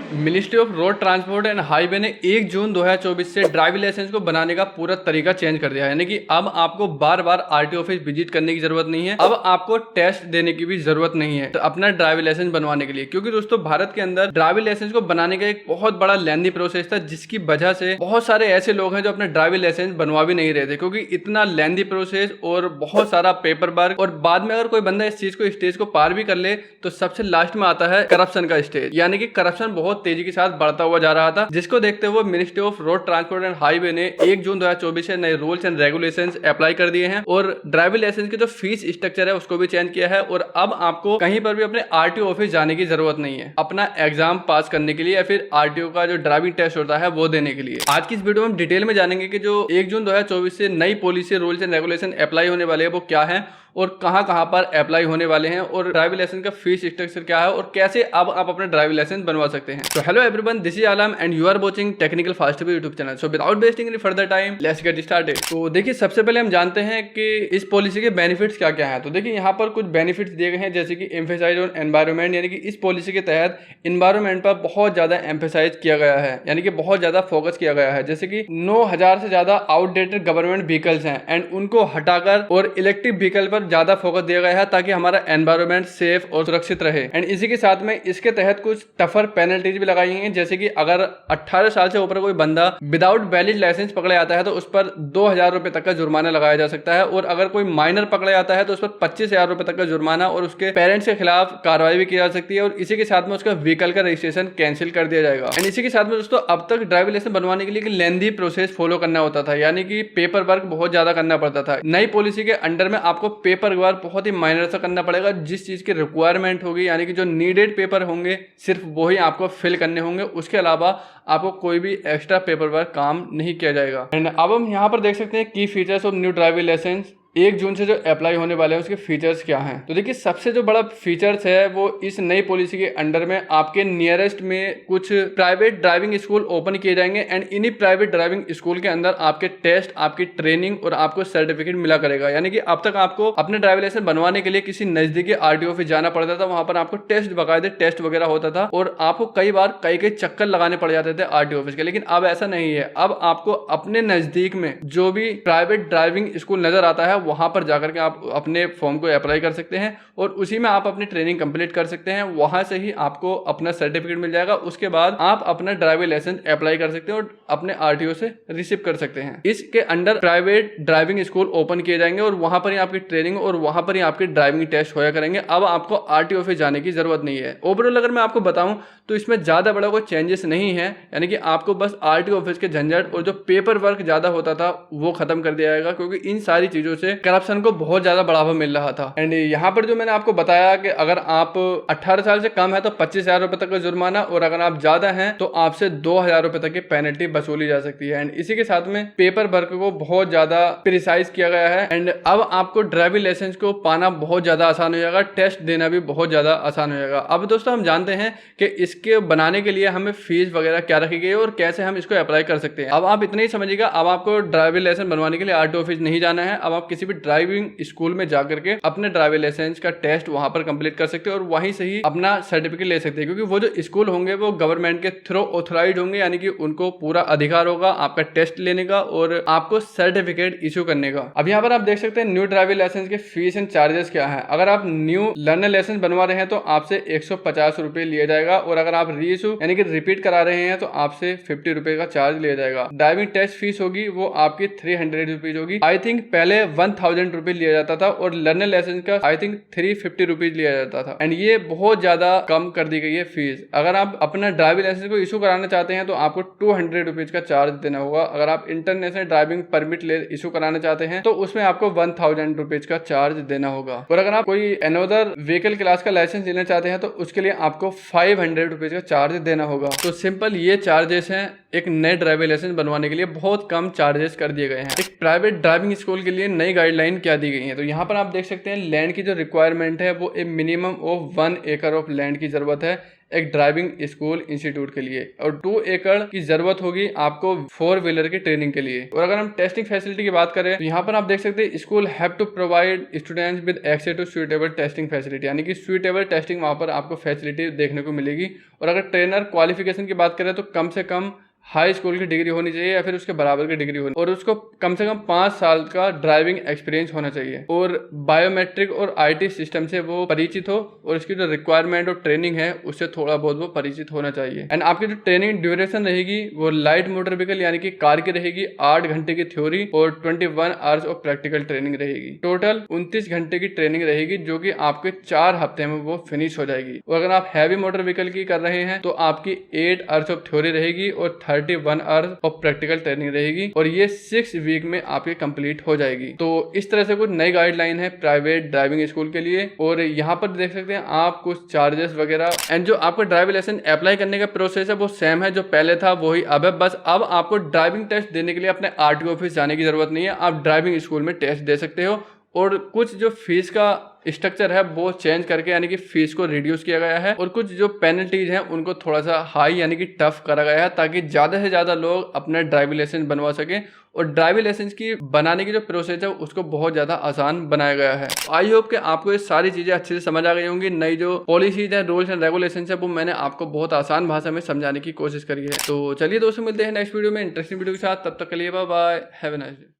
Ministry of road transport and highway ने 1 जून 2024 से driving licence को बनाने का पूरा तरीका चेंज कर दिया है। यानी कि अब आपको बार बार आरटीओ ऑफिस विजिट करने की जरूरत नहीं है, अब आपको टेस्ट देने की भी जरूरत नहीं है तो अपना ड्राइविंग लाइसेंस बनवाने के लिए। क्योंकि दोस्तों भारत के अंदर ड्राइविंग लाइसेंस को बनाने का एक बहुत बड़ा लेंथी प्रोसेस था, जिसकी वजह से बहुत सारे ऐसे लोग हैं जो अपने ड्राइविंग लाइसेंस बनवा भी नहीं रहे थे, क्योंकि इतना लेंथी प्रोसेस और बहुत सारा पेपर वर्क। और बाद में अगर कोई बंदा इस चीज को स्टेज को पार भी कर ले तो सबसे लास्ट में आता है करप्शन का स्टेज। यानी कि करप्शन बहुत तेजी के साथ बढ़ता हुआ जा रहा था, जिसको देखते हुए ministry of road transport and highway ने 1 जून 2024 से नए रूल्स एंड रेगुलेशंस अप्लाई कर दिए हैं और ड्राइविंग लाइसेंस की जो फीस स्ट्रक्चर है उसको भी चेंज किया है। और अब आपको कहीं पर भी अपने आरटीओ ऑफिस जाने की जरूरत नहीं है अपना एग्जाम पास करने के लिए या फिर आरटीओ का जो ड्राइविंग टेस्ट होता है वो देने के लिए। आज की इस वीडियो में हम डिटेल में जानेंगे कि जो 1 जून 2024 से नई policy rules and regulation apply होने वाले हैं वो क्या है और कहां पर अप्लाई होने वाले हैं और ड्राइविंग लाइसेंस का फीस स्ट्रक्चर क्या है और कैसे अब आप अपना ड्राइविंग लाइसेंस बनवा सकते हैं। तो hello everyone, this is Alam and you are watching technical fast YouTube channel. So without wasting any further time let's get started. तो देखिए, सबसे पहले हम जानते हैं कि इस पॉलिसी के बेनिफिट्स क्या क्या है। तो देखिए, यहाँ पर कुछ बेनिफिट्स दिए गए हैं, जैसे कि एम्फेसाइज ऑन एनवायरमेंट, यानी कि इस पॉलिसी के तहत एनवायरमेंट पर बहुत ज्यादा एम्फेसाइज किया गया है, यानी कि बहुत ज्यादा फोकस किया गया है। जैसे कि 9000 से ज्यादा आउटडेटेड गवर्नमेंट व्हीकल्स हैं एंड उनको हटाकर और इलेक्ट्रिक व्हीकल पर ज्यादा फोकस दिया गया है ताकि हमारा एनवायरमेंट सेफ और सुरक्षित रहे। एंड इसी के साथ में इसके तहत कुछ टफर पेनल्टीज भी लगाई हैं, जैसे कि अगर 18 साल से ऊपर कोई बंदा विदाउट वैलिड लाइसेंस पकड़े आता है तो उस पर 2000 रुपए तक का जुर्माना लगाया जा सकता है, और अगर कोई माइनर पकड़े आता है तो उस पर 25,000 रुपए तक का जुर्माना और उसके पेरेंट्स के खिलाफ कार्रवाई भी की जा सकती है, और इसी के साथ में उसका व्हीकल का रजिस्ट्रेशन कैंसिल कर दिया जाएगा। एंड इसी के साथ में दोस्तों, अब तक ड्राइविंग लाइसेंस बनवाने के लिए लेंथी प्रोसेस फॉलो करना होता था, यानी कि पेपर वर्क बहुत ज्यादा करना पड़ता था। नई पॉलिसी के अंडर में आपको पेपर वर्क बहुत ही माइनर सा करना पड़ेगा, जिस चीज की रिक्वायरमेंट होगी, यानी कि जो नीडेड पेपर होंगे सिर्फ वही आपको फिल करने होंगे, उसके अलावा आपको कोई भी एक्स्ट्रा पेपर वर्क काम नहीं किया जाएगा। एंड अब हम यहाँ पर देख सकते हैं की features of new driving license 1 June से जो अप्लाई होने वाले हैं उसके फीचर्स क्या हैं। तो देखिए, सबसे जो बड़ा फीचर्स है वो इस नई पॉलिसी के अंडर में आपके नियरेस्ट में कुछ प्राइवेट ड्राइविंग स्कूल ओपन किए जाएंगे एंड इन्हीं प्राइवेट ड्राइविंग स्कूल के अंदर आपके टेस्ट, आपकी ट्रेनिंग और आपको सर्टिफिकेट मिला करेगा। यानी कि अब तक आपको अपने ड्राइविंग लाइसेंस बनवाने के लिए किसी नजदीकी आरटीओ ऑफिस जाना पड़ता था, वहां पर आपको टेस्ट, बाकायदे टेस्ट वगैरह होता था और आपको कई बार कई चक्कर लगाने पड़ जाते थे आरटीओ ऑफिस के। लेकिन अब ऐसा नहीं है, अब आपको अपने नजदीक में जो भी प्राइवेट ड्राइविंग स्कूल नजर आता है वहां पर जाकर के आप अपने फॉर्म को अप्लाई कर सकते हैं और उसी में आप अपनी ट्रेनिंग कंप्लीट कर सकते हैं। वहां से ही आपको अपना सर्टिफिकेट मिल जाएगा, उसके बाद आप अपना ड्राइविंग लाइसेंस अप्लाई कर सकते हैं और अपने आरटीओ से रिसीव कर सकते हैं। इसके under private driving school open किए जाएंगे और वहां पर ही आपकी ट्रेनिंग और वहां पर ही आपके ड्राइविंग टेस्ट होया करेंगे। अब आपको आरटीओ ऑफिस जाने की जरूरत नहीं है। ओवरऑल अगर मैं आपको बताऊं तो इसमें ज्यादा बड़ा कोई चेंजेस नहीं है, यानी कि आपको बस आरटीओ ऑफिस के झंझट और जो पेपर वर्क ज्यादा होता था वो खत्म कर दिया जाएगा, क्योंकि इन सारी चीजों से करप्शन को बहुत ज्यादा बढ़ावा मिल रहा था। एंड यहाँ पर जो मैंने आपको बताया कि अगर आप 18 साल से कम है तो 25,000 रुपए तक का जुर्माना, और अगर आप ज्यादा हैं तो आपसे 2,000 रुपए तक की पेनल्टी वसूली जा सकती है। एंड इसी के साथ में पेपर वर्क को बहुत ज्यादा प्रिसाइज किया गया है एंड अब आपको ड्राइविंग लाइसेंस को पाना बहुत ज्यादा आसान हो जाएगा, टेस्ट देना भी बहुत ज्यादा आसान हो जाएगा। अब दोस्तों, हम जानते हैं कि इसके बनाने के लिए हमें फीस वगैरह क्या रखी गई है और कैसे हम इसको अप्लाई कर सकते हैं। अब आप इतना ही समझिएगा, अब आपको ड्राइविंग लाइसेंस बनवाने के लिए आरटीओ ऑफिस नहीं जाना है। अब आप किसी भी ड्राइविंग स्कूल में जाकर के अपने ड्राइविंग लाइसेंस का टेस्ट वहां पर कंप्लीट कर सकते हैं और वहीं से ही अपना सर्टिफिकेट ले सकते हैं, क्योंकि वो जो स्कूल होंगे वो गवर्नमेंट के थ्रू ऑथराइज्ड होंगे, यानी कि उनको पूरा अधिकार होगा आपका टेस्ट लेने का और आपको सर्टिफिकेट इशू करने का। अब यहाँ पर आप देख सकते हैं न्यू ड्राइविंग लाइसेंस के फीस एंड चार्जेस क्या है। अगर आप न्यू लर्नर लाइसेंस बनवा रहे हैं तो आपसे 150 रुपए लिया जाएगा, और अगर आप री इशू यानी कि रिपीट करा रहे हैं तो आपसे 50 रुपए का चार्ज लिया जाएगा। ड्राइविंग टेस्ट फीस होगी वो आपकी 300 रुपीज होगी। आई थिंक पहले 1000 रुपए लिया जाता था और लर्नर लाइसेंस का आई थिंक 350 रुपीज लिया जाता था। एंड ये बहुत ज्यादा कम कर दी गई है फीस। अगर आप अपना ड्राइविंग लाइसेंस को इशू कराना चाहते हैं तो आपको 200 रुपीज का चार्ज देना होगा। अगर आप इंटरनेशनल ड्राइविंग परमिट इशू कराना चाहते हैं तो उसमें आपको 1000 रुपीज का चार्ज देना होगा, और अगर आप कोई अनदर व्हीकल क्लास का लाइसेंस लेना चाहते हैं तो उसके लिए आपको 500 रुपीज का चार्ज देना होगा। तो सिंपल ये चार्जेस हैं एक नए ड्राइविंग लाइसेंस बनवाने के लिए, बहुत कम चार्जेस कर दिए गए हैं। एक प्राइवेट ड्राइविंग स्कूल के लिए नई गाइडलाइन क्या दी गई है। तो यहाँ पर आप देख सकते हैं लैंड की जो रिक्वायरमेंट है वो ए मिनिमम ऑफ 1 एकड़ ऑफ लैंड की जरूरत है एक ड्राइविंग स्कूल इंस्टीट्यूट के लिए, और 2 एकड़ की जरूरत होगी आपको 4 व्हीलर की ट्रेनिंग के लिए। और अगर हम टेस्टिंग फैसिलिटी की बात करें तो यहाँ पर आप देख सकते हैं school have to provide students with access to suitable testing facility, यानी कि सुइटेबल टेस्टिंग वहाँ पर आपको फैसिलिटी देखने को मिलेगी। और अगर ट्रेनर क्वालिफिकेशन की बात करें तो कम से कम हाई स्कूल की डिग्री होनी चाहिए या फिर उसके बराबर की डिग्री होनी, और उसको कम से कम 5 साल का ड्राइविंग एक्सपीरियंस होना चाहिए, और बायोमेट्रिक और आईटी सिस्टम से वो परिचित हो, और इसकी जो रिक्वायरमेंट और ट्रेनिंग है उससे थोड़ा बहुत वो परिचित होना चाहिए। एंड आपकी जो ट्रेनिंग ड्यूरेशन रहेगी वो लाइट मोटर व्हीकल यानी कि कार की रहेगी, 8 घंटे की थ्योरी और 21 आवर्स ऑफ प्रैक्टिकल ट्रेनिंग रहेगी। टोटल 29 घंटे की ट्रेनिंग रहेगी जो कि आपके 4 हफ्ते में वो फिनिश हो जाएगी। और अगर आप हैवी मोटर व्हीकल की कर रहे हैं तो आपकी 8 आवर्स ऑफ थ्योरी रहेगी और 31 आवर्स ऑफ प्रैक्टिकल ट्रेनिंग रहेगी, और ये 6 वीक में आपकी कंप्लीट हो जाएगी। तो इस तरह से कुछ नई गाइडलाइन है प्राइवेट ड्राइविंग स्कूल के लिए। और यहाँ पर देख सकते हैं आप कुछ चार्जेस वगैरह, एंड जो आपका ड्राइविंग लाइसेंस अप्लाई करने का प्रोसेस है वो सेम है जो पहले था वही अब है। बस अब आपको ड्राइविंग टेस्ट देने के लिए अपने आरटीओ ऑफिस जाने की जरूरत नहीं है, आप ड्राइविंग स्कूल में टेस्ट दे सकते हो। और कुछ जो फीस का स्ट्रक्चर है वो चेंज करके यानी कि फीस को रिड्यूस किया गया है, और कुछ जो पेनल्टीज हैं उनको थोड़ा सा हाई यानी कि टफ करा गया है ताकि ज़्यादा से ज़्यादा लोग अपना ड्राइविंग लाइसेंस बनवा सकें। और ड्राइविंग लाइसेंस की बनाने की जो प्रोसेस है उसको बहुत ज़्यादा आसान बनाया गया है। आई होप कि आपको ये सारी चीज़ें अच्छे से समझ आ गई होंगी। नई जो पॉलिसीज है, रूल्स एंड रेगुलेशन है वो मैंने आपको बहुत आसान भाषा में समझाने की कोशिश करी है। तो चलिए दोस्तों, मिलते हैं नेक्स्ट वीडियो में इंटरेस्टिंग वीडियो के साथ। तब तक के लिए bye bye, have a nice day.